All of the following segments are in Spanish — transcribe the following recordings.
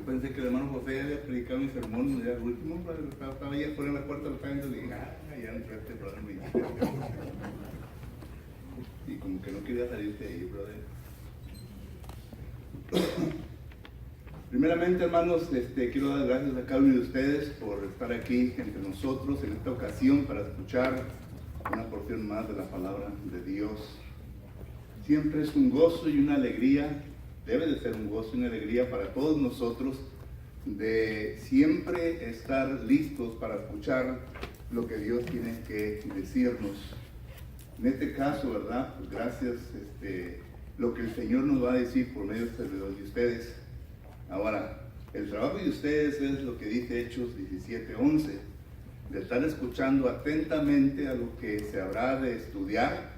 pensé que el hermano José había predicado mi sermón, ya el último, estaba ahí afuera en la puerta del frente y le dije, ya entré este brother. Y como que no quería salirse de ahí, brother. Primeramente, hermanos, quiero dar gracias a cada uno de ustedes por estar aquí entre nosotros en esta ocasión para escuchar una porción más de la palabra de Dios. Siempre es un gozo y una alegría, debe de ser un gozo y una alegría para todos nosotros de siempre estar listos para escuchar lo que Dios tiene que decirnos. En este caso, ¿verdad? Pues gracias, lo que el Señor nos va a decir por medio de ustedes. Ahora, el trabajo de ustedes es lo que dice Hechos 17:11, de estar escuchando atentamente a lo que se habrá de estudiar,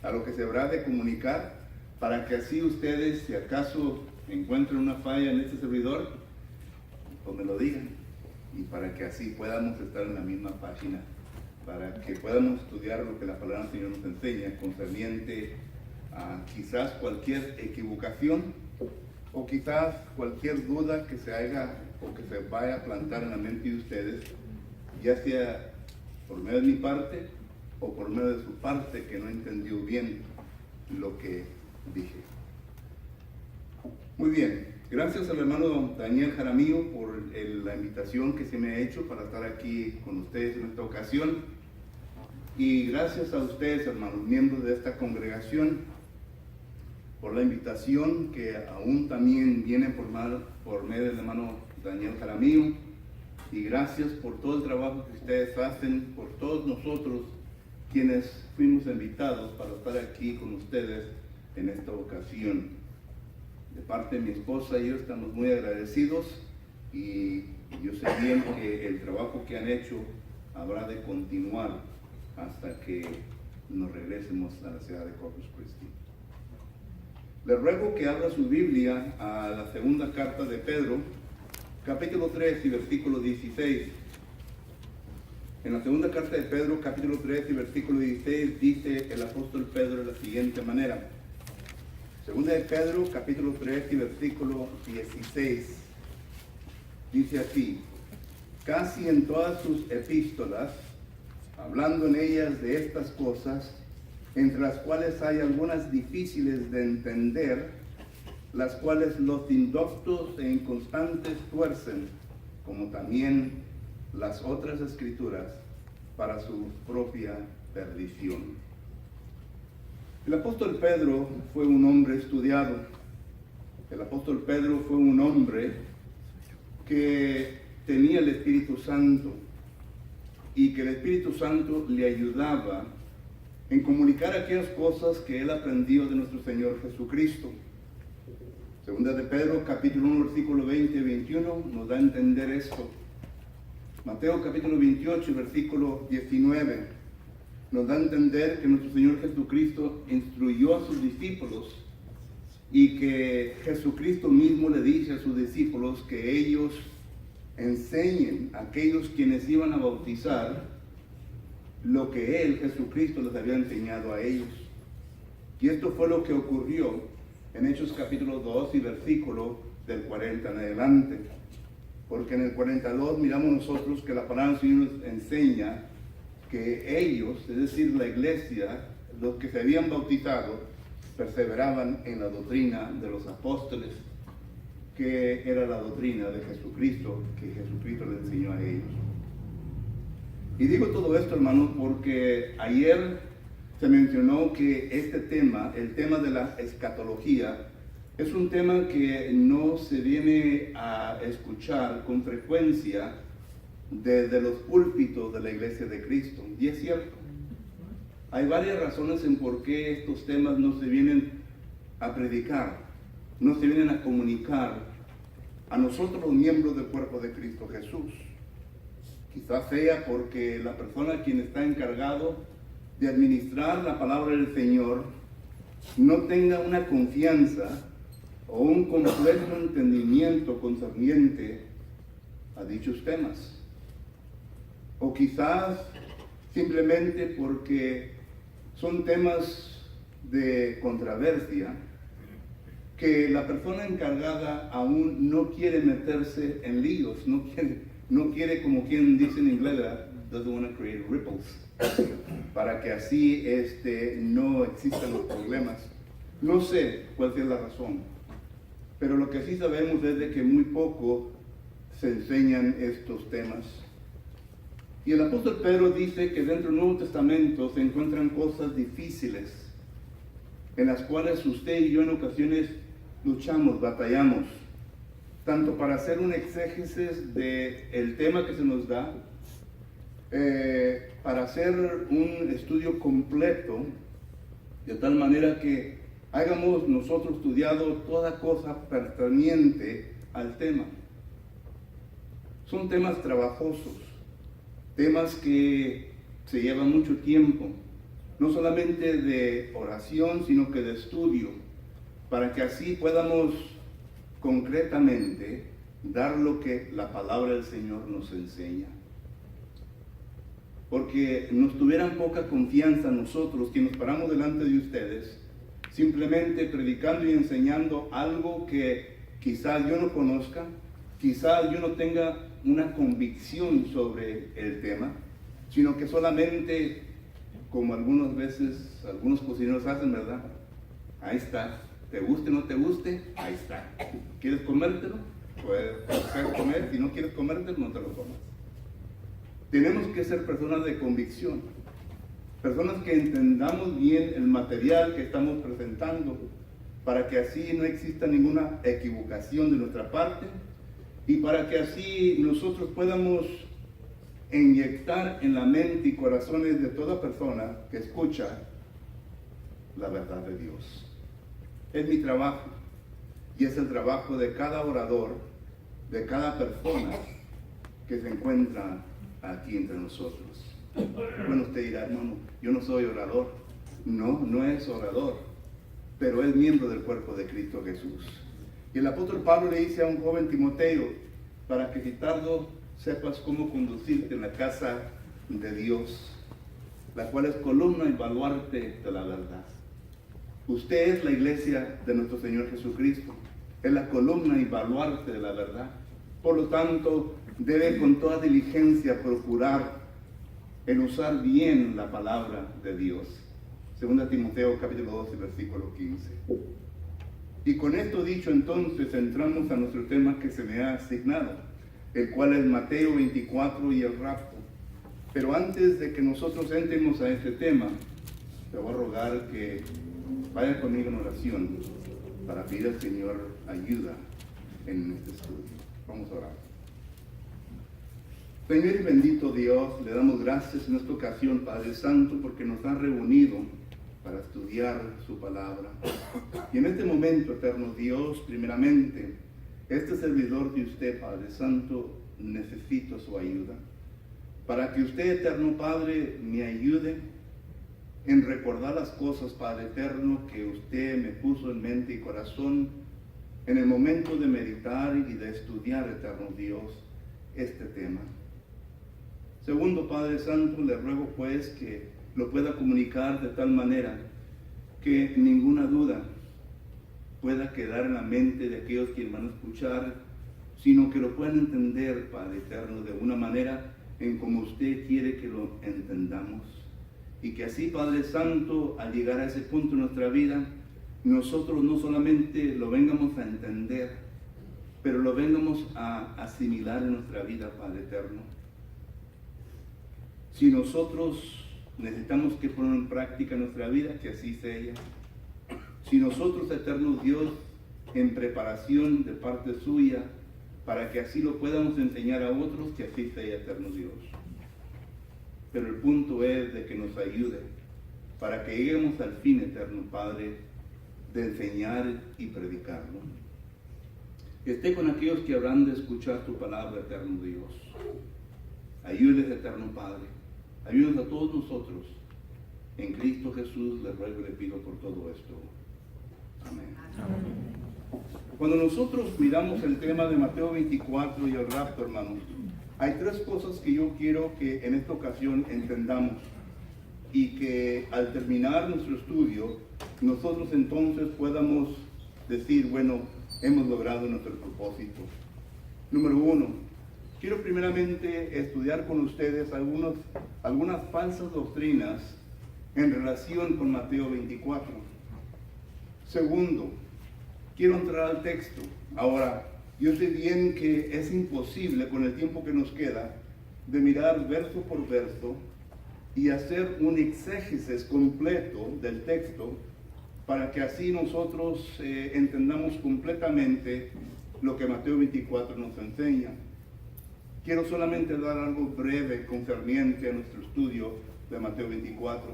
a lo que se habrá de comunicar, para que así ustedes, si acaso encuentren una falla en este servidor, pues me lo digan, y para que así podamos estar en la misma página, para que podamos estudiar lo que la palabra del Señor nos enseña, concerniente a quizás cualquier equivocación, o quizás cualquier duda que se haga o que se vaya a plantar en la mente de ustedes, ya sea por medio de mi parte o por medio de su parte que no entendió bien lo que dije. Muy bien, gracias al hermano Daniel Jaramillo por la invitación que se me ha hecho para estar aquí con ustedes en esta ocasión, y gracias a ustedes, hermanos, miembros de esta congregación, por la invitación que aún también viene por medio del hermano Daniel Jaramillo, y gracias por todo el trabajo que ustedes hacen, por todos nosotros quienes fuimos invitados para estar aquí con ustedes en esta ocasión. De parte de mi esposa y yo estamos muy agradecidos, y yo sé bien que el trabajo que han hecho habrá de continuar hasta que nos regresemos a la ciudad de Corpus Christi. Les ruego que abra su Biblia a la segunda carta de Pedro, capítulo 3 y versículo 16. En la segunda carta de Pedro, capítulo 3 y versículo 16, dice el apóstol Pedro de la siguiente manera. Segunda de Pedro, capítulo 3 y versículo 16. Dice así: casi en todas sus epístolas, hablando en ellas de estas cosas, entre las cuales hay algunas difíciles de entender, las cuales los indoctos e inconstantes tuercen, como también las otras escrituras, para su propia perdición. El apóstol Pedro fue un hombre estudiado. El apóstol Pedro fue un hombre que tenía el Espíritu Santo, y que el Espíritu Santo le ayudaba en comunicar aquellas cosas que él aprendió de nuestro Señor Jesucristo. Segunda de Pedro, capítulo 1, versículo 20 y 21, nos da a entender esto. Mateo, capítulo 28, versículo 19, nos da a entender que nuestro Señor Jesucristo instruyó a sus discípulos, y que Jesucristo mismo le dice a sus discípulos que ellos enseñen a aquellos quienes iban a bautizar lo que Él, Jesucristo, les había enseñado a ellos. Y esto fue lo que ocurrió en Hechos capítulo 2 y versículo del 40 en adelante. Porque en el 42 miramos nosotros que la palabra del Señor nos enseña que ellos, es decir, la iglesia, los que se habían bautizado, perseveraban en la doctrina de los apóstoles, que era la doctrina de Jesucristo, que Jesucristo les enseñó a ellos. Y digo todo esto, hermanos, porque ayer se mencionó que este tema, el tema de la escatología, es un tema que no se viene a escuchar con frecuencia desde los púlpitos de la Iglesia de Cristo. Y es cierto, hay varias razones en por qué estos temas no se vienen a predicar, no se vienen a comunicar a nosotros los miembros del cuerpo de Cristo Jesús. Quizás sea porque la persona quien está encargado de administrar la palabra del Señor no tenga una confianza o un completo entendimiento concerniente a dichos temas. O quizás simplemente porque son temas de controversia que la persona encargada aún no quiere meterse en líos, no quiere como quien dice en inglés, doesn't want to create ripples, para que así no existan los problemas. No sé cuál es la razón, pero lo que sí sabemos es de que muy poco se enseñan estos temas. Y el apóstol Pedro dice que dentro del Nuevo Testamento se encuentran cosas difíciles, en las cuales usted y yo en ocasiones luchamos, batallamos, tanto para hacer un exégesis del tema que se nos da, para hacer un estudio completo, de tal manera que hayamos nosotros estudiado toda cosa pertinente al tema. Son temas trabajosos, temas que se llevan mucho tiempo, no solamente de oración, sino que de estudio, para que así podamos concretamente dar lo que la palabra del Señor nos enseña. Porque nos tuvieran poca confianza nosotros, que nos paramos delante de ustedes, simplemente predicando y enseñando algo que quizás yo no conozca, quizás yo no tenga una convicción sobre el tema, sino que solamente, como algunas veces algunos cocineros hacen, ¿verdad? Ahí está, te guste o no te guste, ahí está. ¿Quieres comértelo? Puedes comer, si no quieres comértelo, no te lo comas. Tenemos que ser personas de convicción, personas que entendamos bien el material que estamos presentando, para que así no exista ninguna equivocación de nuestra parte, y para que así nosotros podamos inyectar en la mente y corazones de toda persona que escucha la verdad de Dios. Es mi trabajo, y es el trabajo de cada orador, de cada persona que se encuentra aquí entre nosotros. Bueno, usted dirá, hermano, yo no soy orador. No, no es orador, pero es miembro del cuerpo de Cristo Jesús. Y el apóstol Pablo le dice a un joven Timoteo, para que si tardo sepas cómo conducirte en la casa de Dios, la cual es columna y baluarte de la verdad. Usted es la iglesia de nuestro Señor Jesucristo, es la columna y baluarte de la verdad. Por lo tanto, debe con toda diligencia procurar el usar bien la palabra de Dios. 2 Timoteo capítulo 12, versículo 15. Y con esto dicho, entonces entramos a nuestro tema que se me ha asignado, el cual es Mateo 24 y el rapto. Pero antes de que nosotros entremos a este tema, te voy a rogar que vaya conmigo en oración para pedir al Señor ayuda en este estudio. Vamos a orar. Señor y bendito Dios, le damos gracias en esta ocasión, Padre Santo, porque nos ha reunido para estudiar su palabra. Y en este momento, eterno Dios, primeramente, este servidor de usted, Padre Santo, necesito su ayuda. Para que usted, eterno Padre, me ayude en recordar las cosas, Padre eterno, que usted me puso en mente y corazón en el momento de meditar y de estudiar, eterno Dios, este tema. Segundo, Padre Santo, le ruego pues que lo pueda comunicar de tal manera que ninguna duda pueda quedar en la mente de aquellos que van a escuchar, sino que lo puedan entender, Padre eterno, de una manera en como usted quiere que lo entendamos. Y que así, Padre Santo, al llegar a ese punto en nuestra vida, nosotros no solamente lo vengamos a entender, pero lo vengamos a asimilar en nuestra vida, Padre eterno. Si nosotros necesitamos que poner en práctica nuestra vida, que así sea. Si nosotros, eterno Dios, en preparación de parte suya, para que así lo podamos enseñar a otros, que así sea, eterno Dios. Pero el punto es de que nos ayude, para que lleguemos al fin, eterno Padre, de enseñar y predicarlo. Esté con aquellos que habrán de escuchar tu palabra, eterno Dios. Ayúdeles, eterno Padre. Ayúdenos a todos nosotros. En Cristo Jesús le ruego y le pido por todo esto. Amén. Amén. Cuando nosotros miramos el tema de Mateo 24 y el rapto, hermanos, hay tres cosas que yo quiero que en esta ocasión entendamos y que al terminar nuestro estudio, nosotros entonces podamos decir, bueno, hemos logrado nuestro propósito. Número 1, quiero primeramente estudiar con ustedes algunas falsas doctrinas en relación con Mateo 24. Segundo, quiero entrar al texto. Ahora, yo sé bien que es imposible con el tiempo que nos queda de mirar verso por verso y hacer un exégesis completo del texto para que así nosotros entendamos completamente lo que Mateo 24 nos enseña. Quiero solamente dar algo breve concerniente a nuestro estudio de Mateo 24,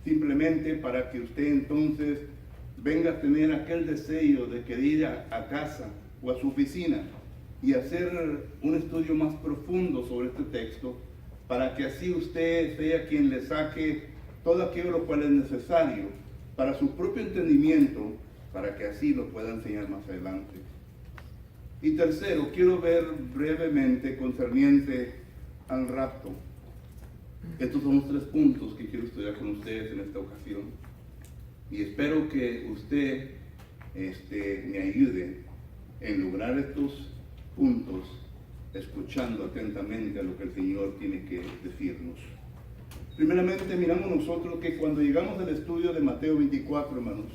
simplemente para que usted entonces venga a tener aquel deseo de querer ir a casa o a su oficina y hacer un estudio más profundo sobre este texto, para que así usted sea quien le saque todo aquello lo cual es necesario para su propio entendimiento, para que así lo pueda enseñar más adelante. Y tercero, quiero ver brevemente concerniente al rapto. Estos son los 3 puntos que quiero estudiar con ustedes en esta ocasión. Y espero que usted me ayude en lograr estos puntos, escuchando atentamente a lo que el Señor tiene que decirnos. Primeramente, miramos nosotros que cuando llegamos al estudio de Mateo 24, hermanos,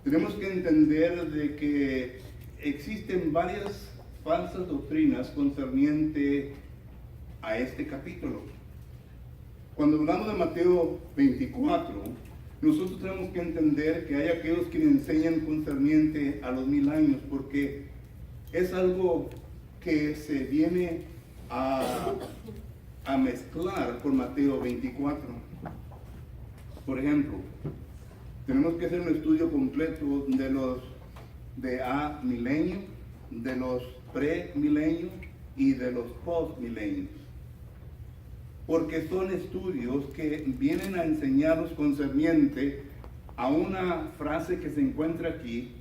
tenemos que entender de que existen varias falsas doctrinas concerniente a este capítulo. Cuando hablamos de Mateo 24, nosotros tenemos que entender que hay aquellos que enseñan concerniente a los 1000 años, porque es algo que se viene a mezclar con Mateo 24. Por ejemplo, tenemos que hacer un estudio completo de los de milenio, de los pre-milenios y de los post-milenios, porque son estudios que vienen a enseñarnos concerniente a una frase que se encuentra aquí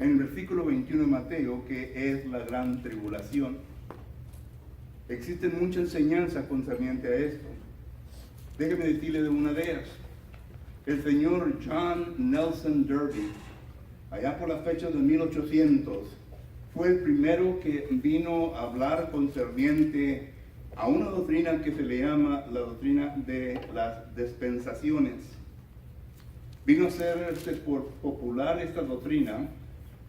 en el versículo 21 de Mateo, que es la gran tribulación. Existen mucha enseñanza concerniente a esto. Déjeme decirle de una de ellas. El señor John Nelson Darby, allá por las fechas de 1800, fue el primero que vino a hablar concerniente a una doctrina que se le llama la doctrina de las dispensaciones. Vino a hacerse popular esta doctrina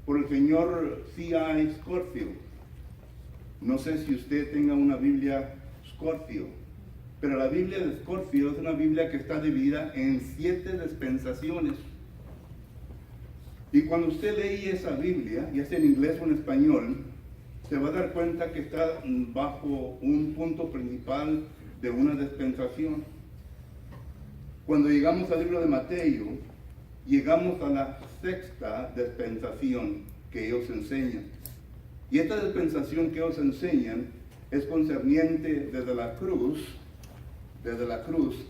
por el señor C.I. Scofield. No sé si usted tenga una Biblia Scofield, pero la Biblia de Scofield es una Biblia que está dividida en 7 dispensaciones. Y cuando usted lee esa Biblia, ya sea en inglés o en español, se va a dar cuenta que está bajo un punto principal de una dispensación. Cuando llegamos al libro de Mateo, llegamos a la 6ª dispensación que ellos enseñan. Y esta dispensación que ellos enseñan es concerniente desde la cruz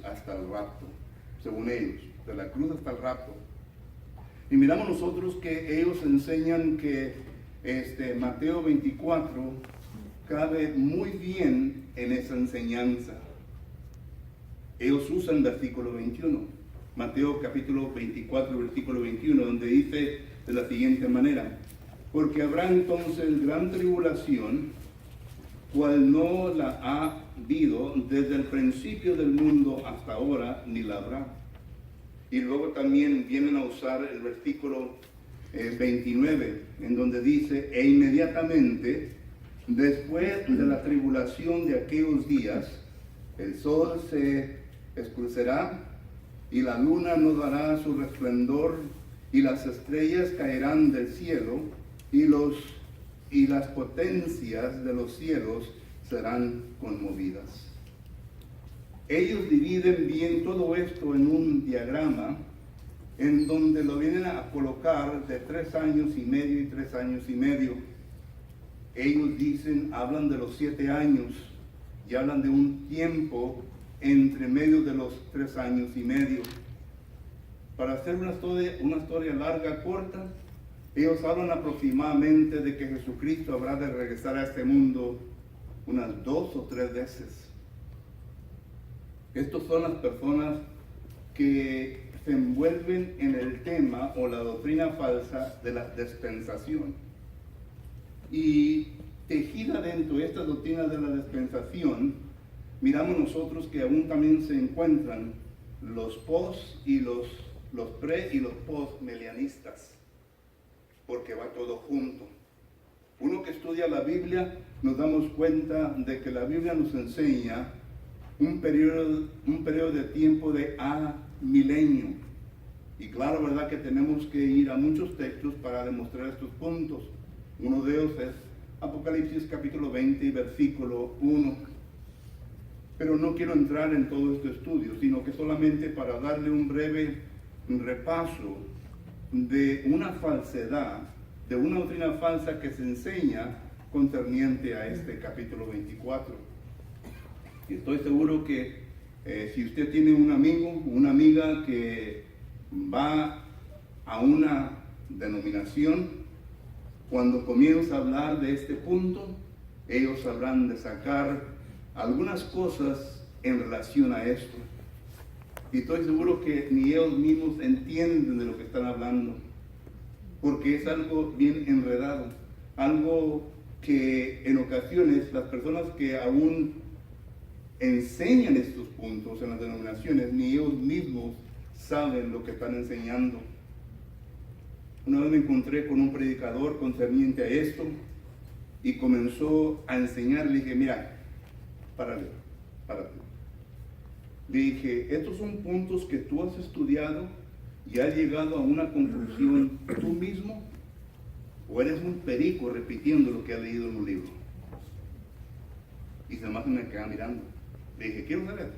hasta el rapto, según ellos, de la cruz hasta el rapto. Y miramos nosotros que ellos enseñan que Mateo 24 cabe muy bien en esa enseñanza. Ellos usan el versículo 21, Mateo capítulo 24, versículo 21, donde dice de la siguiente manera: porque habrá entonces gran tribulación, cual no la ha habido desde el principio del mundo hasta ahora, ni la habrá. Y luego también vienen a usar el versículo 29, en donde dice: e inmediatamente después de la tribulación de aquellos días, el sol se escurecerá y la luna no dará su resplandor y las estrellas caerán del cielo y las potencias de los cielos serán conmovidas. Ellos dividen bien todo esto en un diagrama en donde lo vienen a colocar de 3 años y medio y 3 años y medio. Ellos hablan de los 7 años y hablan de un tiempo entre medio de los 3 años y medio. Para hacer una historia larga, corta, ellos hablan aproximadamente de que Jesucristo habrá de regresar a este mundo unas 2 o 3 veces. Estas son las personas que se envuelven en el tema o la doctrina falsa de la dispensación. Y tejida dentro de esta doctrina de la dispensación, miramos nosotros que aún también se encuentran los post y los pre y los post melianistas, porque va todo junto. Uno que estudia la Biblia, nos damos cuenta de que la Biblia nos enseña un periodo de tiempo de milenio. Y claro, ¿verdad?, que tenemos que ir a muchos textos para demostrar estos puntos. Uno de ellos es Apocalipsis capítulo 20, versículo 1. Pero no quiero entrar en todo este estudio, sino que solamente para darle un breve repaso de una falsedad, de una doctrina falsa que se enseña concerniente a este capítulo 24. Y estoy seguro que si usted tiene un amigo, una amiga que va a una denominación, cuando comienza a hablar de este punto, ellos sabrán de sacar algunas cosas en relación a esto. Y estoy seguro que ni ellos mismos entienden de lo que están hablando, porque es algo bien enredado, algo que en ocasiones las personas que aún enseñan estos puntos en las denominaciones, ni ellos mismos saben lo que están enseñando. Una vez me encontré con un predicador concerniente a esto y comenzó a enseñar. Le dije, mira, párate. Le dije, estos son puntos que tú has estudiado y has llegado a una conclusión tú mismo, o eres un perico repitiendo lo que has leído en un libro. Y se me queda mirando. Le dije, quiero saber.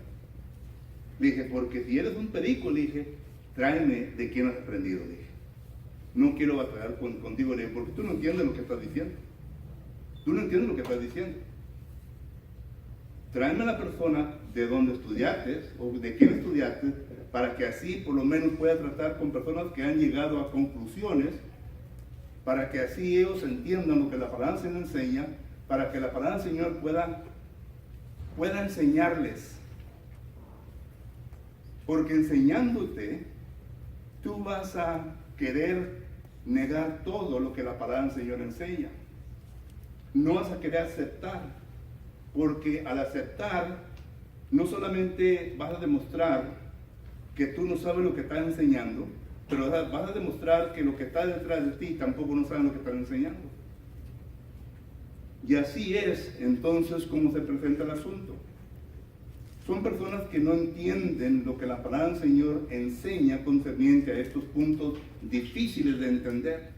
Le dije, porque si eres un perico, le dije, tráeme de quién has aprendido. Le dije, no quiero batallar contigo, le dije, porque tú no entiendes lo que estás diciendo. Tú no entiendes lo que estás diciendo. Tráeme a la persona de donde estudiaste o de quién estudiaste, para que así por lo menos pueda tratar con personas que han llegado a conclusiones, para que así ellos entiendan lo que la palabra se les enseña, para que la palabra del Señor pueda enseñarles. Porque enseñándote, tú vas a querer negar todo lo que la palabra del Señor enseña. No vas a querer aceptar, porque al aceptar, no solamente vas a demostrar que tú no sabes lo que estás enseñando, pero vas a demostrar que lo que está detrás de ti tampoco no saben lo que están enseñando. Y así es entonces como se presenta el asunto. Son personas que no entienden lo que la palabra del Señor enseña concerniente a estos puntos difíciles de entender.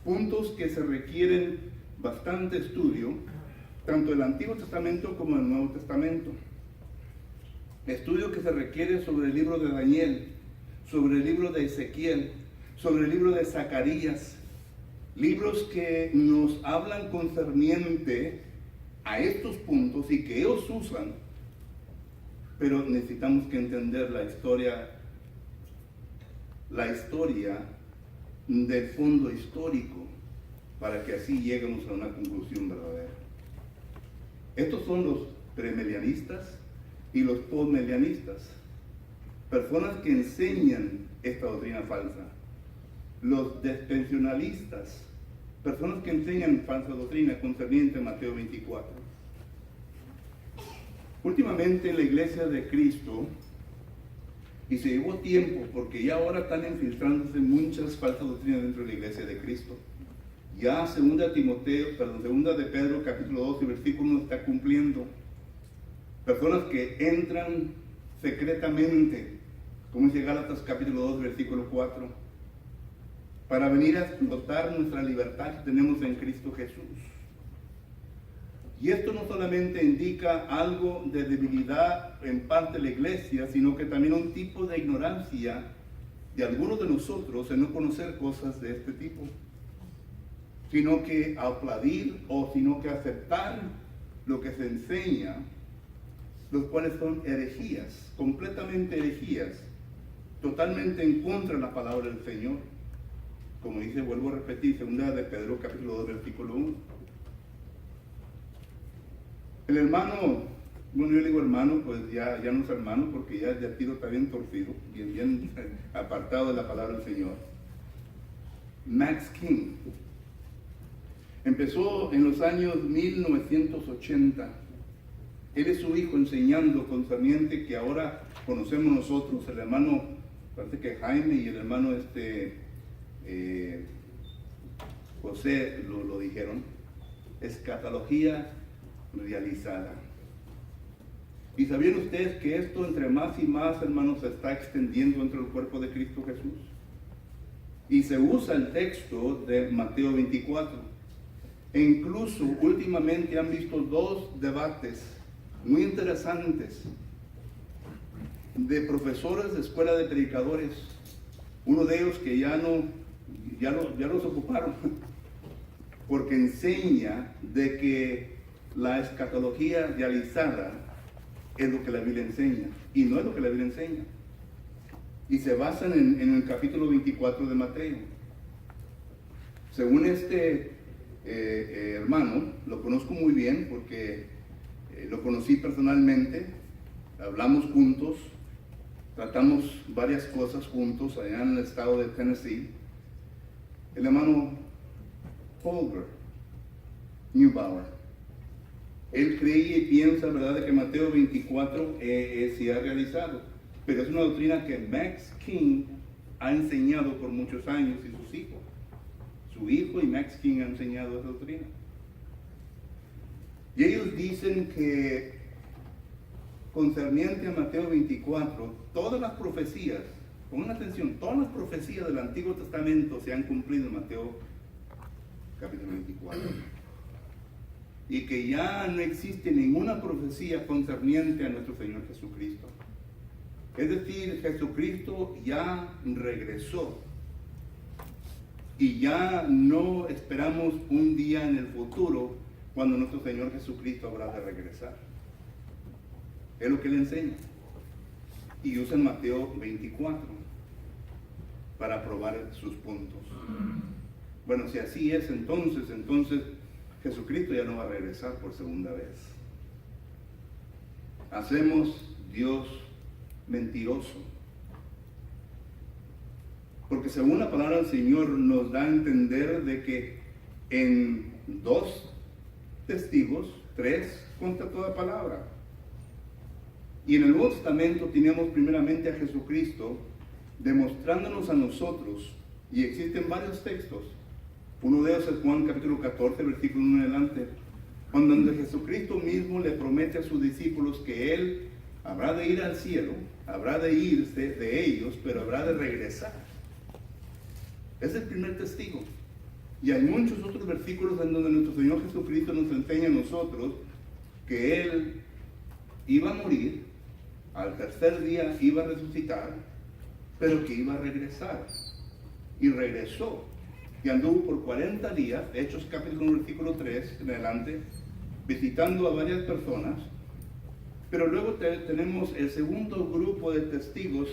Puntos que se requieren bastante estudio, tanto del Antiguo Testamento como del Nuevo Testamento. Estudio que se requiere sobre el libro de Daniel, sobre el libro de Ezequiel, sobre el libro de Zacarías. Libros que nos hablan concerniente a estos puntos y que ellos usan, pero necesitamos que entender la historia del fondo histórico, para que así lleguemos a una conclusión verdadera. Estos son los premilenialistas y los postmilenialistas, personas que enseñan esta doctrina falsa. Los dispensacionalistas, personas que enseñan falsa doctrina concerniente a Mateo 24. Últimamente en la iglesia de Cristo, y se llevó tiempo porque ya ahora están infiltrándose muchas falsas doctrinas dentro de la iglesia de Cristo. Ya segunda de Pedro capítulo 2 y versículo 1 está cumpliendo. Personas que entran secretamente, como dice Gálatas capítulo 2 versículo 4, para venir a explotar nuestra libertad que tenemos en Cristo Jesús. Y esto no solamente indica algo de debilidad en parte de la iglesia, sino que también un tipo de ignorancia de algunos de nosotros en no conocer cosas de este tipo, sino que aplaudir o sino que aceptar lo que se enseña, los cuales son herejías, completamente herejías, totalmente en contra de la palabra del Señor. Como dice, vuelvo a repetir, segunda de Pedro capítulo 2 versículo 1. El hermano Bueno, yo le digo hermano, pues ya no es hermano porque ya el tiro está bien torcido, bien apartado de la palabra del Señor. Max King empezó en los años 1980. Él es su hijo enseñando concerniente que ahora conocemos nosotros, el hermano, parece que Jaime y el hermano José lo dijeron, escatología realizada. ¿Y sabían ustedes que esto entre más y más, hermanos, se está extendiendo entre el cuerpo de Cristo Jesús? Y se usa el texto de Mateo 24. E incluso últimamente han visto dos debates muy interesantes de profesores de escuela de predicadores. Uno de ellos que ya los ocuparon, porque enseña de que la escatología realizada es lo que la Biblia enseña, y no es lo que la Biblia enseña. Y se basan en el capítulo 24 de Mateo. Según este hermano, lo conozco muy bien porque lo conocí personalmente, hablamos juntos, tratamos varias cosas juntos allá en el estado de Tennessee. El hermano Holger Neubauer. Él cree y piensa, ¿verdad?, de que Mateo 24 se ha realizado. Pero es una doctrina que Max King ha enseñado por muchos años y sus hijos. Su hijo y Max King han enseñado esa doctrina. Y ellos dicen que concerniente a Mateo 24, todas las profecías, pongan atención, todas las profecías del Antiguo Testamento se han cumplido en Mateo capítulo 24. Y que ya no existe ninguna profecía concerniente a nuestro Señor Jesucristo. Es decir, Jesucristo ya regresó. Y ya no esperamos un día en el futuro cuando nuestro Señor Jesucristo habrá de regresar. Es lo que le enseña. Y usa Mateo 24 para probar sus puntos. Bueno, si así es, entonces Jesucristo ya no va a regresar por segunda vez. Hacemos Dios mentiroso. Porque según la palabra del Señor nos da a entender de que en 2 testigos, 3 contra toda palabra. Y en el Nuevo Testamento tenemos primeramente a Jesucristo demostrándonos a nosotros, y existen varios textos. Uno de ellos es Juan capítulo 14, versículo 1 en adelante, cuando Jesucristo mismo le promete a sus discípulos que Él habrá de ir al cielo, habrá de irse de ellos, pero habrá de regresar. Es el primer testigo. Y hay muchos otros versículos en donde nuestro Señor Jesucristo nos enseña a nosotros que Él iba a morir, al tercer día iba a resucitar, pero que iba a regresar. Y regresó. Y anduvo por 40 días, Hechos capítulo 1, versículo 3 en adelante, visitando a varias personas. Pero luego tenemos el segundo grupo de testigos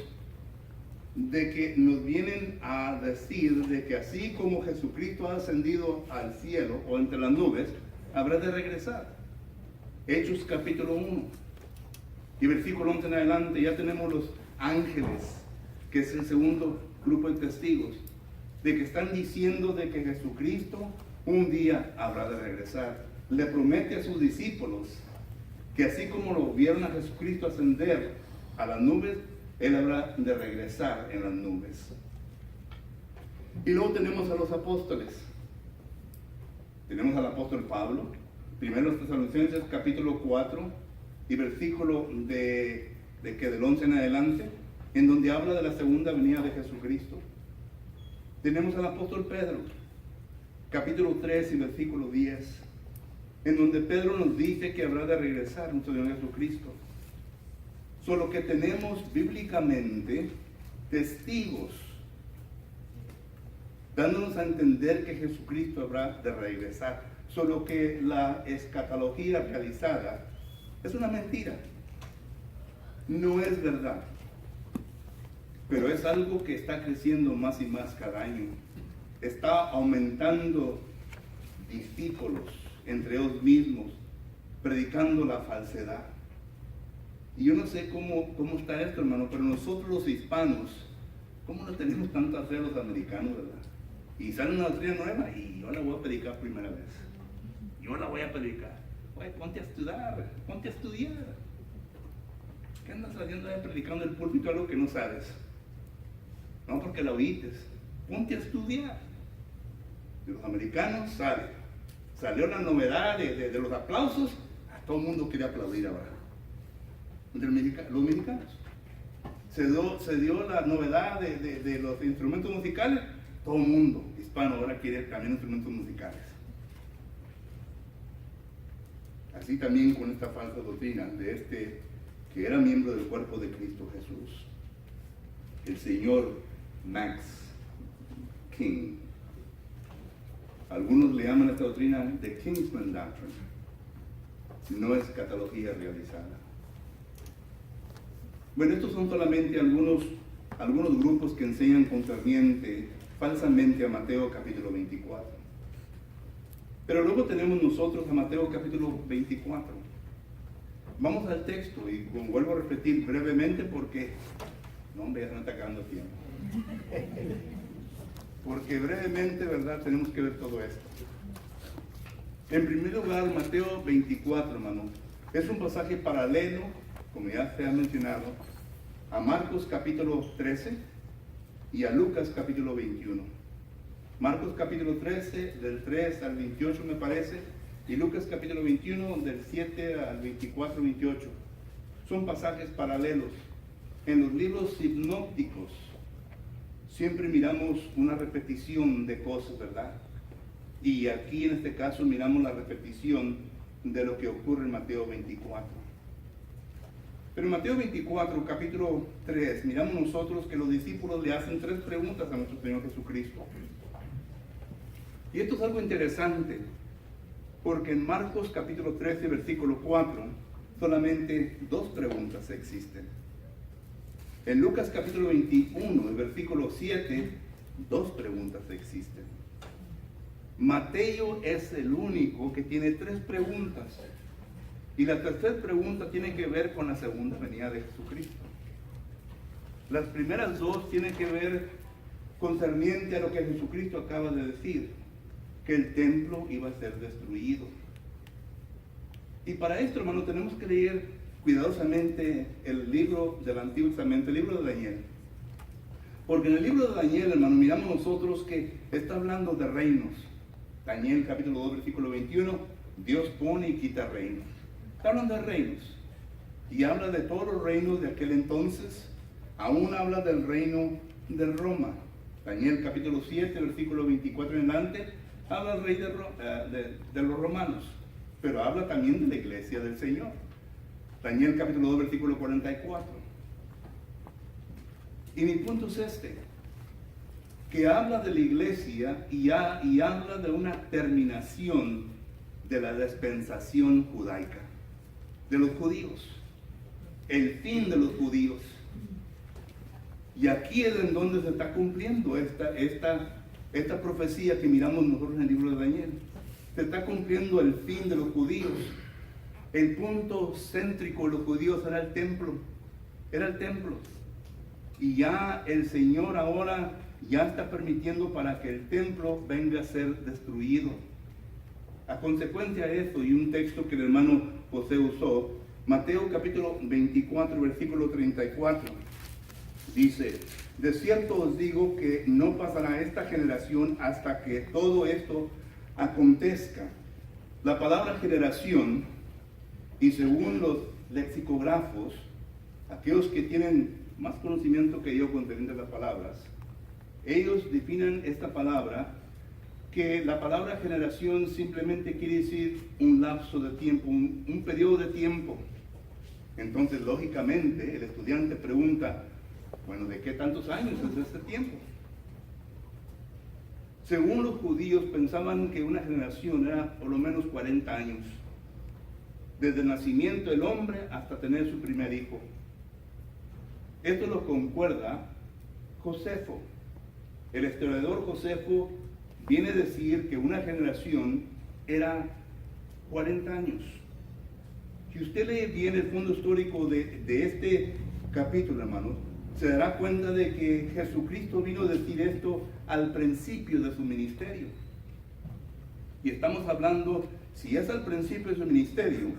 de que nos vienen a decir de que así como Jesucristo ha ascendido al cielo o entre las nubes, habrá de regresar. Hechos capítulo 1 y versículo 11 en adelante, ya tenemos los ángeles, que es el segundo grupo de testigos, de que están diciendo de que Jesucristo un día habrá de regresar. Le promete a sus discípulos que así como lo vieron a Jesucristo ascender a las nubes, Él habrá de regresar en las nubes. Y luego tenemos a los apóstoles. Tenemos al apóstol Pablo, primero Tesalonicenses capítulo 4 y versículo del 11 en adelante, en donde habla de la segunda venida de Jesucristo. Tenemos al apóstol Pedro, capítulo 3 y versículo 10, en donde Pedro nos dice que habrá de regresar nuestro Señor Jesucristo. Solo que tenemos bíblicamente testigos dándonos a entender que Jesucristo habrá de regresar. Solo que la escatología realizada es una mentira. No es verdad. Pero es algo que está creciendo más y más cada año. Está aumentando discípulos entre ellos mismos, predicando la falsedad. Y yo no sé cómo está esto, hermano, pero nosotros los hispanos, ¿cómo no tenemos tanta fe a los americanos, verdad? Y sale una doctrina nueva y yo la voy a predicar primera vez. Yo la voy a predicar. Oye, ponte a estudiar, ponte a estudiar. ¿Qué andas haciendo ahí predicando en el púlpito algo que no sabes? No porque la oítes. Ponte a estudiar. De los americanos salió la novedad de los aplausos. A todo el mundo quería aplaudir ahora. Entre los mexicanos. Se dio la novedad de los instrumentos musicales. Todo el mundo hispano ahora quiere también instrumentos musicales. Así también con esta falsa doctrina de este que era miembro del cuerpo de Cristo Jesús, el señor Max King. Algunos le llaman a esta doctrina The Kingsman Doctrine. No es catalogía realizada. Bueno, estos son solamente algunos grupos que enseñan concerniente falsamente a Mateo capítulo 24. Pero luego tenemos nosotros a Mateo capítulo 24. Vamos al texto y vuelvo a repetir brevemente porque, no hombre, ya se me está acabando el tiempo. Porque brevemente, ¿verdad? Tenemos que ver todo esto. En primer lugar, Mateo 24, hermano, es un pasaje paralelo, como ya se ha mencionado, a Marcos capítulo 13 y a Lucas capítulo 21. Marcos capítulo 13, del 3 al 28 me parece, y Lucas capítulo 21, del 7 al 24-28. Son pasajes paralelos. En los libros sinópticos siempre miramos una repetición de cosas, ¿verdad? Y aquí en este caso miramos la repetición de lo que ocurre en Mateo 24. Pero en Mateo 24, capítulo 3, miramos nosotros que los discípulos le hacen 3 preguntas a nuestro Señor Jesucristo. Y esto es algo interesante, porque en Marcos capítulo 13, versículo 4, solamente 2 preguntas existen. En Lucas capítulo 21, el versículo 7, 2 preguntas existen. Mateo es el único que tiene 3 preguntas. Y la tercera pregunta tiene que ver con la segunda venida de Jesucristo. Las primeras 2 tienen que ver concerniente a lo que Jesucristo acaba de decir, que el templo iba a ser destruido. Y para esto, hermano, tenemos que leer cuidadosamente el libro del Antiguo Testamento, el libro de Daniel. Porque en el libro de Daniel, hermano, miramos nosotros que está hablando de reinos. Daniel capítulo 2, versículo 21, Dios pone y quita reinos. Está hablando de reinos. Y habla de todos los reinos de aquel entonces. Aún habla del reino de Roma. Daniel capítulo 7, versículo 24 en adelante, habla del rey de los romanos. Pero habla también de la iglesia del Señor. Daniel capítulo 2, versículo 44. Y mi punto es este, que habla de la iglesia y habla de una terminación de la dispensación judaica, de los judíos, el fin de los judíos. Y aquí es en donde se está cumpliendo esta profecía que miramos nosotros en el libro de Daniel. Se está cumpliendo el fin de los judíos. El punto céntrico de los judíos era el templo. Era el templo. Y ya el Señor ahora ya está permitiendo para que el templo venga a ser destruido. A consecuencia de esto, y un texto que el hermano José usó, Mateo capítulo 24, versículo 34, dice: de cierto os digo que no pasará esta generación hasta que todo esto acontezca. La palabra generación, y según los lexicógrafos, aquellos que tienen más conocimiento que yo concerniente a las palabras, ellos definen esta palabra, que la palabra generación simplemente quiere decir un lapso de tiempo, un periodo de tiempo. Entonces, lógicamente, el estudiante pregunta, bueno, ¿de qué tantos años es este tiempo? Según los judíos, pensaban que una generación era por lo menos 40 años, desde el nacimiento del hombre hasta tener su primer hijo. Esto lo concuerda Josefo. El historiador Josefo viene a decir que una generación era 40 años. Si usted lee bien el fondo histórico de este capítulo, hermanos, se dará cuenta de que Jesucristo vino a decir esto al principio de su ministerio. Y estamos hablando, si es al principio de su ministerio,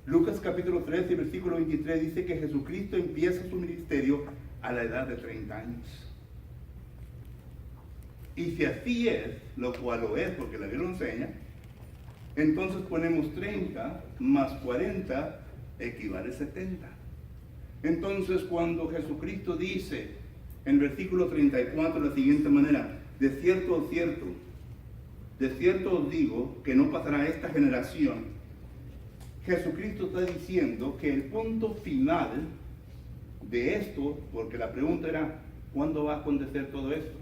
Lucas capítulo 13, versículo 23 dice que Jesucristo empieza su ministerio a la edad de 30 años. Y si así es, lo cual lo es porque la Biblia lo enseña, entonces ponemos 30 más 40 equivale a 70. Entonces cuando Jesucristo dice en el versículo 34 de la siguiente manera: de cierto os digo que no pasará esta generación. Jesucristo está diciendo que el punto final de esto, porque la pregunta era ¿cuándo va a acontecer todo esto?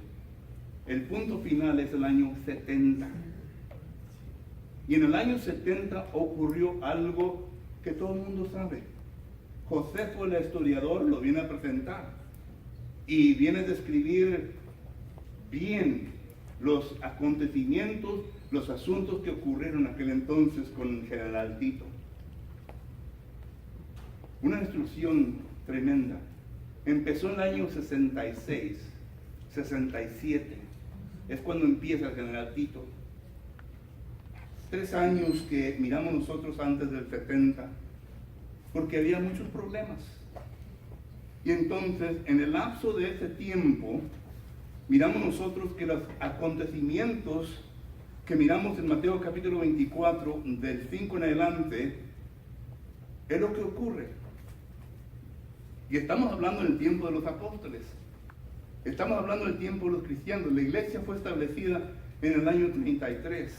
El punto final es el año 70. Y en el año 70 ocurrió algo que todo el mundo sabe. Josefo, el historiador, lo viene a presentar y viene a describir bien los acontecimientos, los asuntos que ocurrieron en aquel entonces con el general Tito. Una destrucción tremenda. Empezó en el año 66, 67. Es cuando empieza el general Tito. 3 años que miramos nosotros antes del 70, porque había muchos problemas. Y entonces, en el lapso de ese tiempo, miramos nosotros que los acontecimientos que miramos en Mateo capítulo 24, del 5 en adelante, es lo que ocurre. Y estamos hablando del tiempo de los apóstoles. Estamos hablando del tiempo de los cristianos. La iglesia fue establecida en el año 33.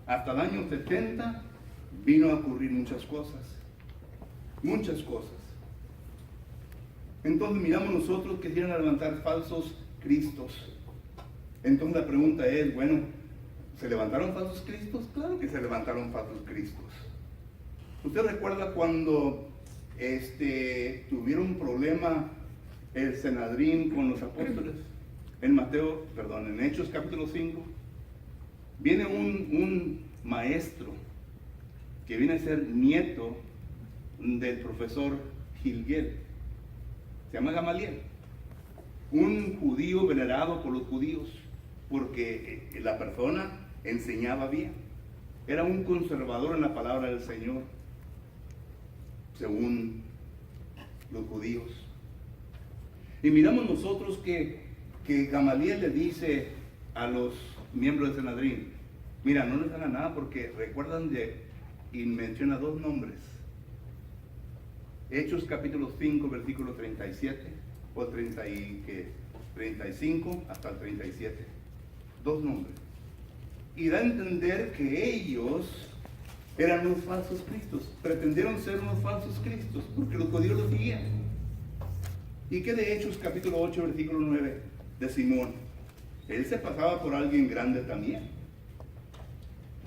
Hasta el año 70 vino a ocurrir muchas cosas. Muchas cosas. Entonces miramos nosotros que quieren levantar falsos cristos. Entonces la pregunta es, bueno, ¿se levantaron falsos cristos? Claro que se levantaron falsos cristos. ¿Usted recuerda cuando tuvieron un problema el Sanedrín con los apóstoles? En Hechos capítulo 5, viene un maestro que viene a ser nieto del profesor Gilguel. Se llama Gamaliel, un judío venerado por los judíos, porque la persona enseñaba bien. Era un conservador en la palabra del Señor, según los judíos. Y miramos nosotros que Gamaliel le dice a los miembros del Sanedrín: mira, no les hagan nada porque recuerdan y menciona 2 nombres. Hechos capítulo 5, versículo 37, o 35 hasta el 37. 2 nombres. Y da a entender que ellos eran unos falsos cristos. Pretendieron ser unos falsos cristos porque los judíos los seguían. ¿Y qué de Hechos capítulo 8, versículo 9 de Simón? Él se pasaba por alguien grande también.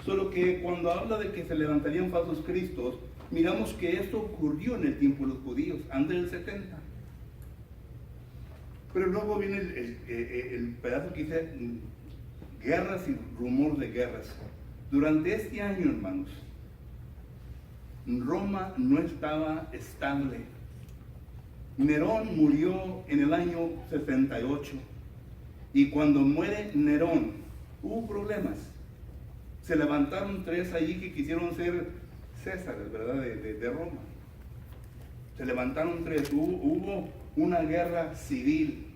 Solo que cuando habla de que se levantarían falsos cristos, miramos que esto ocurrió en el tiempo de los judíos, antes del 70. Pero luego viene el pedazo que dice guerras y rumor de guerras. Durante este año, hermanos, Roma no estaba estable. Nerón murió en el año 68. Y cuando muere Nerón, hubo problemas. Se levantaron 3 allí que quisieron ser Césares, ¿verdad? De Roma. Se levantaron 3. Hubo una guerra civil.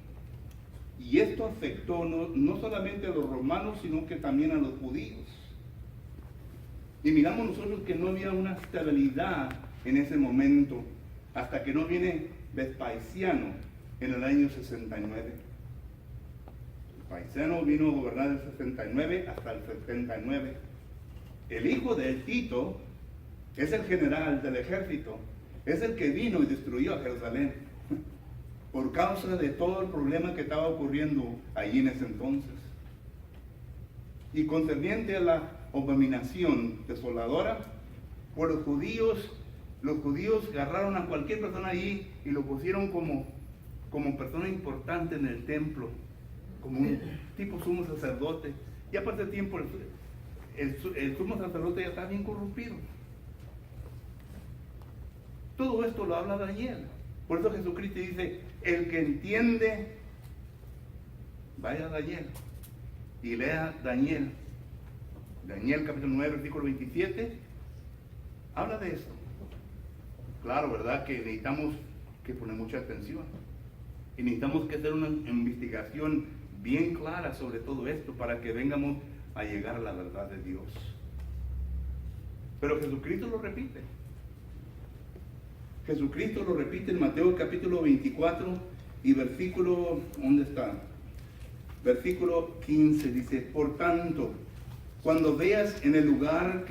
Y esto afectó no solamente a los romanos, sino que también a los judíos. Y miramos nosotros que no había una estabilidad en ese momento, hasta que no viene Vespasiano en el año 69. Vespasiano vino a gobernar del 69 hasta el 79. El hijo de Tito es el general del ejército, es el que vino y destruyó a Jerusalén por causa de todo el problema que estaba ocurriendo allí en ese entonces. Y concerniente a la abominación desoladora, por los judíos agarraron a cualquier persona allí y lo pusieron como persona importante en el templo, como un tipo sumo sacerdote. Ya por ese tiempo el sumo sacerdote ya está bien corrompido. Todo esto lo habla Daniel. Por eso Jesucristo dice, el que entiende, vaya a Daniel y lea Daniel. Daniel capítulo 9, versículo 27, habla de esto. Claro, ¿verdad? Que necesitamos que poner mucha atención. Y necesitamos que hacer una investigación bien clara sobre todo esto para que vengamos a llegar a la verdad de Dios. Pero Jesucristo lo repite. Jesucristo lo repite en Mateo capítulo 24 y versículo, ¿dónde está? Versículo 15 dice, por tanto, cuando veas en el lugar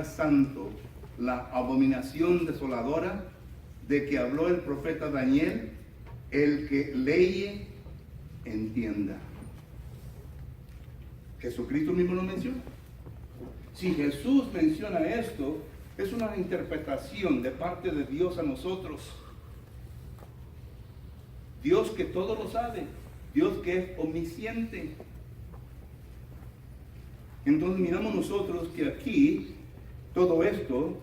santo la abominación desoladora de que habló el profeta Daniel, el que leye, entienda. Jesucristo mismo lo menciona. Si Jesús menciona esto, es una interpretación de parte de Dios a nosotros. Dios que todo lo sabe, Dios que es omnisciente. Entonces miramos nosotros que aquí todo esto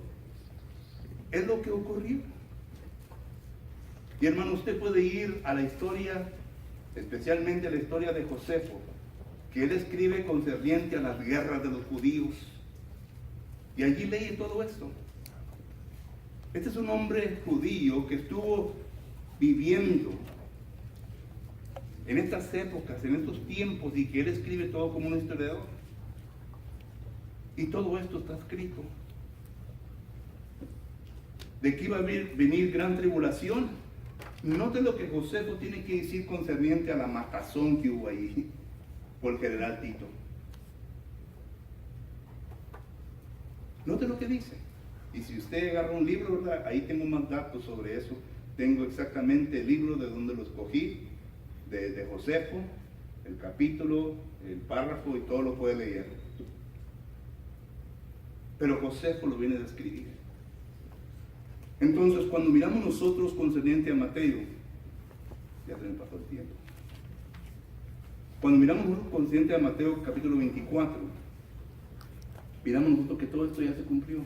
es lo que ocurrió. Y hermano, usted puede ir a la historia, especialmente a la historia de Josefo, que él escribe concerniente a las guerras de los judíos. Y allí lee todo esto. Este es un hombre judío que estuvo viviendo en estas épocas, en estos tiempos, y que él escribe todo como un historiador. Y todo esto está escrito. De que iba a venir gran tribulación. Note lo que Josefo tiene que decir concerniente a la matazón que hubo ahí por el general Tito. Note lo que dice. Y si usted agarra un libro, ¿verdad? Ahí tengo más datos sobre eso. Tengo exactamente el libro de donde lo escogí, de Josefo, el capítulo, el párrafo y todo lo puede leer. Pero Josefo lo viene a describir. Entonces, cuando miramos nosotros concerniente a Mateo, ya se me pasó el tiempo. Cuando miramos nosotros concerniente a Mateo capítulo 24, miramos nosotros que todo esto ya se cumplió.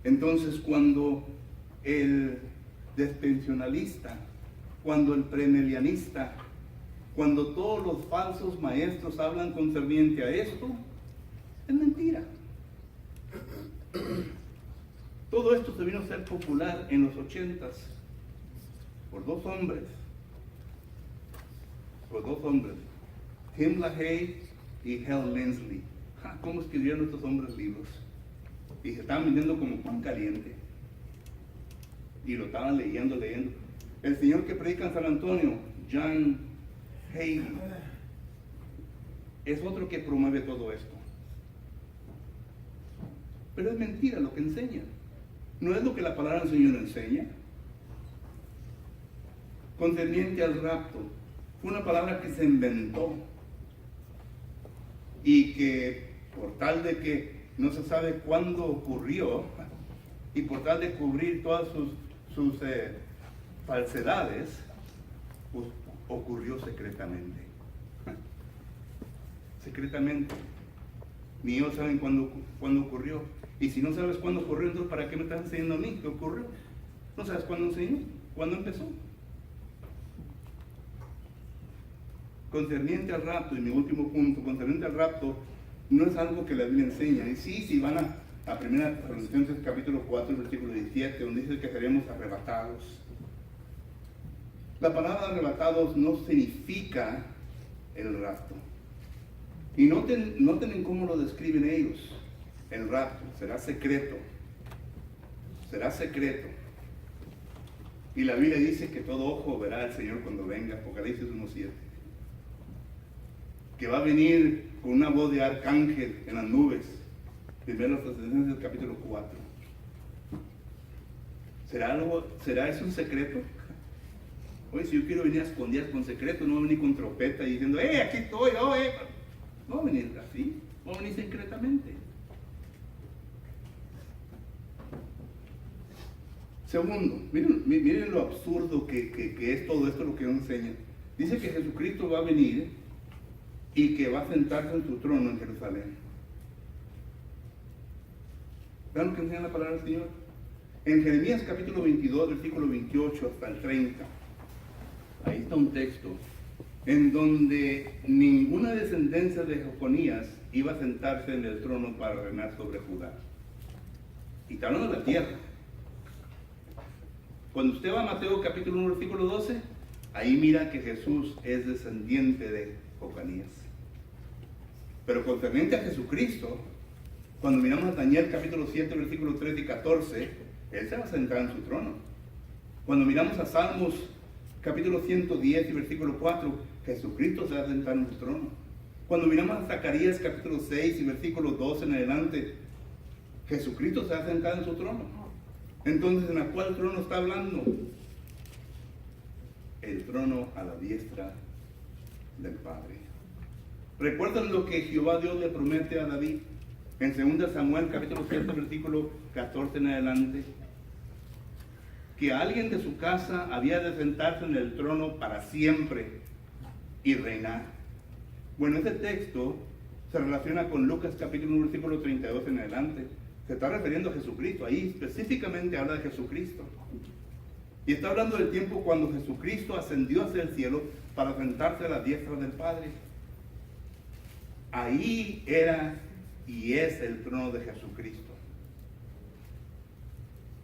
Entonces, cuando el despensionalista, cuando el premilianista, cuando todos los falsos maestros hablan concerniente a esto, es mentira. Todo esto se vino a ser popular en los 80s por dos hombres, Tim LaHaye y Hal Linsley. ¿Cómo escribieron estos hombres libros? Y se estaban vendiendo como pan caliente. Y lo estaban leyendo. El señor que predica en San Antonio, John Haley, es otro que promueve todo esto. Pero es mentira lo que enseña. No es lo que la palabra del Señor enseña. Concerniente al rapto, fue una palabra que se inventó y que por tal de que no se sabe cuándo ocurrió y por tal de cubrir todas sus falsedades, pues ocurrió secretamente. Secretamente. Ni ellos saben cuándo ocurrió. Y si no sabes cuándo ocurrió, entonces ¿para qué me estás enseñando a mí qué ocurrió? ¿No sabes cuándo enseñó? ¿Cuándo empezó? Concerniente al rapto, y mi último punto, concerniente al rapto, no es algo que la Biblia enseña. Y sí, si van a 1 Corintios capítulo 4, versículo 17, donde dice que seremos arrebatados. La palabra arrebatados no significa el rapto. Y noten en cómo lo describen ellos. El rapto será secreto. Será secreto. Y la Biblia dice que todo ojo verá al Señor cuando venga. Apocalipsis 1:7. Que va a venir con una voz de arcángel en las nubes. Primero Tesalonicenses capítulo 4. ¿Será eso un secreto? Oye, si yo quiero venir a escondidas con secreto, no voy a venir con trompeta y diciendo, aquí estoy, no va a venir así, va a venir secretamente. Segundo, miren lo absurdo que es todo esto lo que nos enseña. Dice que Jesucristo va a venir y que va a sentarse en su trono en Jerusalén. ¿Vean lo que enseña la palabra del Señor? En Jeremías capítulo 22, versículo 28 hasta el 30, ahí está un texto en donde ninguna descendencia de Jeconías iba a sentarse en el trono para reinar sobre Judá. Y está hablando de la tierra. Cuando usted va a Mateo capítulo 1, versículo 12, ahí mira que Jesús es descendiente de Jeconías. Pero concerniente a Jesucristo, cuando miramos a Daniel capítulo 7, versículo 13 y 14, Él se va a sentar en su trono. Cuando miramos a Salmos capítulo 110 y versículo 4, Jesucristo se va a sentar en su trono. Cuando miramos a Zacarías capítulo 6 y versículo 12 en adelante, Jesucristo se va a sentar en su trono. Entonces, ¿en cuál trono está hablando? El trono a la diestra del Padre. ¿Recuerdan lo que Jehová Dios le promete a David? En 2 Samuel capítulo 7 versículo 14 en adelante, que alguien de su casa había de sentarse en el trono para siempre y reinar. Bueno, ese texto se relaciona con Lucas capítulo 1 versículo 32 en adelante. Se está refiriendo a Jesucristo, ahí específicamente habla de Jesucristo. Y está hablando del tiempo cuando Jesucristo ascendió hacia el cielo para sentarse a la diestra del Padre. Ahí era y es el trono de Jesucristo.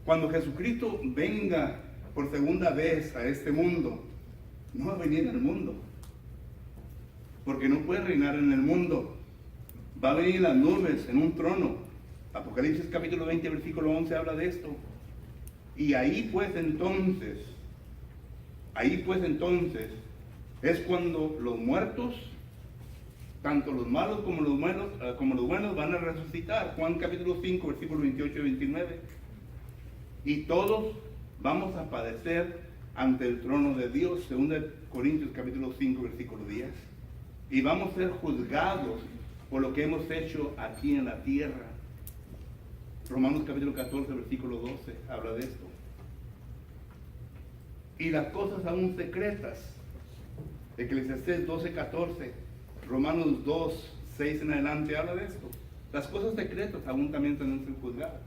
Cuando Jesucristo venga por segunda vez a este mundo, no va a venir al mundo, porque no puede reinar en el mundo. Va a venir en las nubes, en un trono. Apocalipsis capítulo 20, versículo 11 habla de esto. Y ahí pues entonces, es cuando los muertos, tanto los malos como los buenos van a resucitar. Juan capítulo 5, versículo 28 y 29. Y todos vamos a padecer ante el trono de Dios, 2 Corintios capítulo 5, versículo 10. Y vamos a ser juzgados por lo que hemos hecho aquí en la tierra. Romanos capítulo 14, versículo 12, habla de esto. Y las cosas aún secretas, Eclesiastés 12, 14, Romanos 2, 6 en adelante habla de esto. Las cosas secretas aún también tienen que ser juzgadas.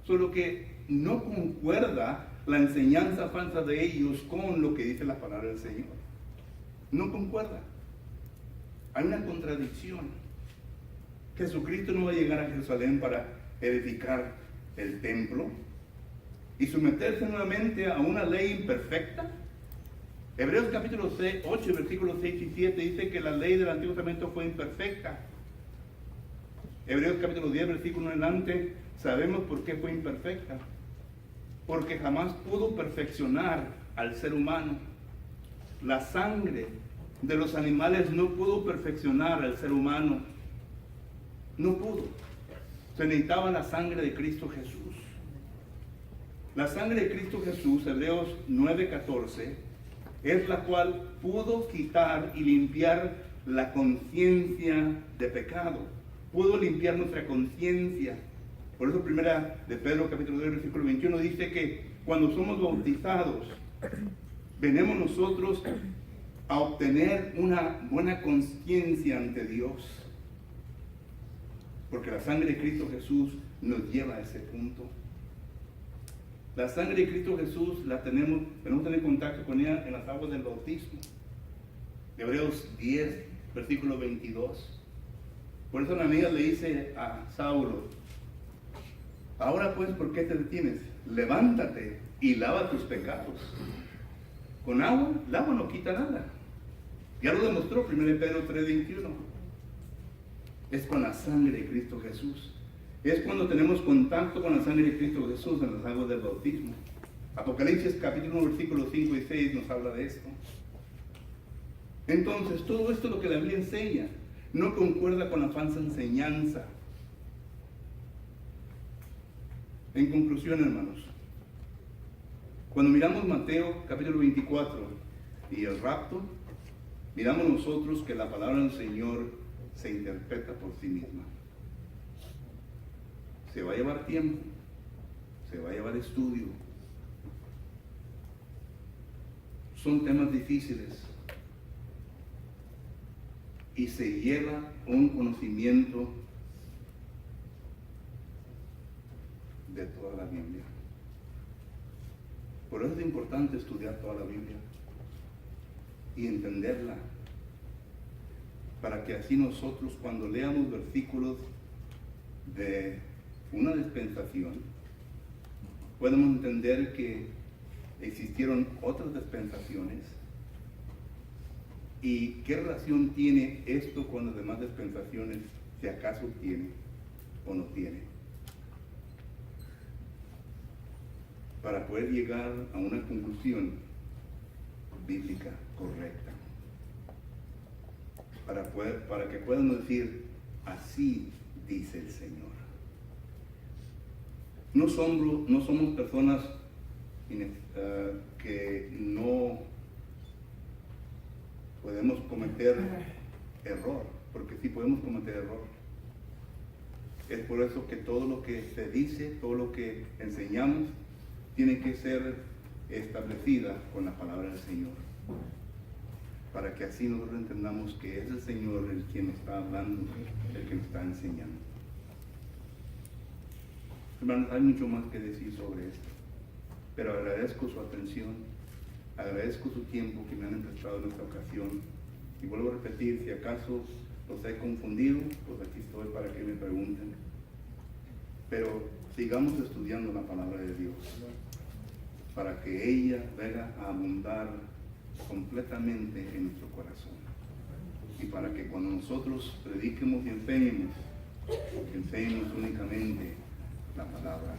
Solo que no concuerda la enseñanza falsa de ellos con lo que dice la palabra del Señor. No concuerda. Hay una contradicción. Jesucristo no va a llegar a Jerusalén para edificar el templo y someterse nuevamente a una ley imperfecta. Hebreos capítulo 8, versículos 6 y 7 dice que la ley del Antiguo Testamento fue imperfecta. Hebreos capítulo 10, versículo 1 en adelante, sabemos por qué fue imperfecta. Porque jamás pudo perfeccionar al ser humano. La sangre de los animales no pudo perfeccionar al ser humano. No pudo. Se necesitaba la sangre de Cristo Jesús. La sangre de Cristo Jesús, Hebreos 9:14, es la cual pudo quitar y limpiar la conciencia de pecado. Pudo limpiar nuestra conciencia. Por eso primera de Pedro capítulo 2 versículo 21 dice que cuando somos bautizados, venimos nosotros a obtener una buena conciencia ante Dios. Porque la sangre de Cristo Jesús nos lleva a ese punto. La sangre de Cristo Jesús la tenemos tener contacto con ella en las aguas del bautismo. Hebreos 10, versículo 22. Por eso Ananías le dice a Saulo: ahora pues, ¿por qué te detienes? Levántate y lava tus pecados. Con agua, el agua no quita nada. Ya lo demostró 1 Pedro 3:21. Es con la sangre de Cristo Jesús. Es cuando tenemos contacto con la sangre de Cristo Jesús en las aguas del bautismo. Apocalipsis capítulo 1, versículos 5 y 6 nos habla de esto. Entonces, todo esto es lo que la Biblia enseña. No concuerda con la falsa enseñanza. En conclusión, hermanos, cuando miramos Mateo capítulo 24 y el rapto, miramos nosotros que la palabra del Señor se interpreta por sí misma. Se va a llevar tiempo, se va a llevar estudio. son temas difíciles y se lleva un conocimiento de toda la Biblia. Por eso es importante estudiar toda la Biblia y entenderla, para que así nosotros, cuando leamos versículos de una dispensación, podemos entender que existieron otras dispensaciones y qué relación tiene esto con las demás dispensaciones, si acaso tiene o no tiene, para poder llegar a una conclusión bíblica correcta, para que podamos decir, así dice el Señor. No somos personas que no podemos cometer error, porque sí podemos cometer error. Es por eso que todo lo que se dice, todo lo que enseñamos, tiene que ser establecida con la palabra del Señor, para que así nosotros entendamos que es el Señor el quien nos está hablando, el que nos está enseñando. Hermanos, hay mucho más que decir sobre esto, pero agradezco su atención, agradezco su tiempo que me han prestado en esta ocasión, y vuelvo a repetir, si acaso los he confundido, pues aquí estoy para que me pregunten, pero sigamos estudiando la palabra de Dios, para que ella venga a abundar completamente en nuestro corazón, y para que cuando nosotros prediquemos y enseñemos únicamente la palabra